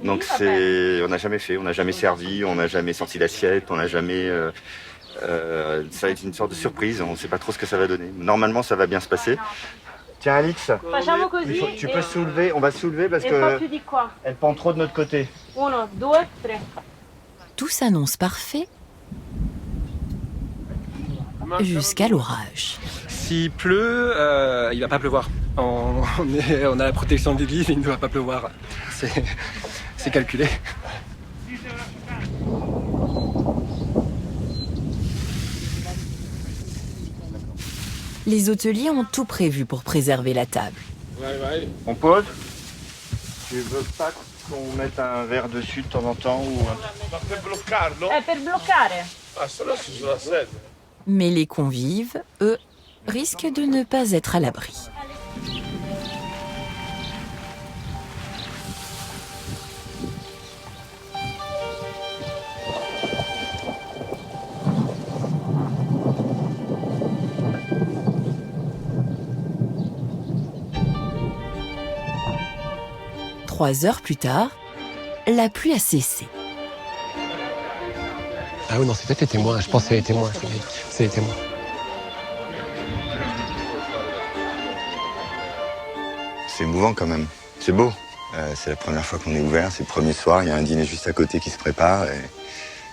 Donc on n'a jamais fait, on n'a jamais servi, on n'a jamais sorti d'assiette, on n'a jamais... ça va être une sorte de surprise, on ne sait pas trop ce que ça va donner. Normalement, ça va bien se passer. Tiens, Alix, tu peux soulever, on va soulever parce que elle pend trop de notre côté. Tout s'annonce parfait jusqu'à l'orage. S'il pleut, il va pas pleuvoir. On a la protection de l'église, il ne va pas pleuvoir. C'est calculé. Les hôteliers ont tout prévu pour préserver la table. On pose. Tu veux pas qu'on mette un verre dessus de temps en temps ou un... Per bloccare. Mais les convives, eux, risquent de ne pas être à l'abri. Trois heures plus tard, la pluie a cessé. Ah oui, non, c'est peut-être les témoins. Je pense que c'est les témoins. C'est les témoins. C'est émouvant quand même. C'est beau. C'est la première fois qu'on est ouvert. C'est le premier soir. Il y a un dîner juste à côté qui se prépare. Et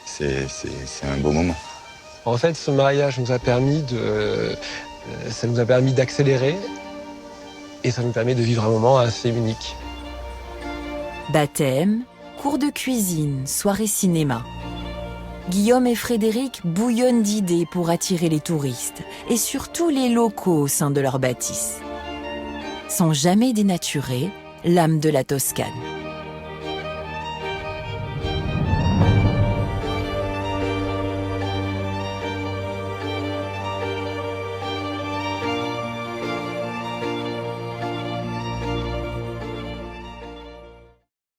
c'est un beau moment. En fait, ce mariage nous a permis d'accélérer et ça nous permet de vivre un moment assez unique. Baptême, cours de cuisine, soirée cinéma. Guillaume et Frédéric bouillonnent d'idées pour attirer les touristes et surtout les locaux au sein de leur bâtisse. Sans jamais dénaturer l'âme de la Toscane.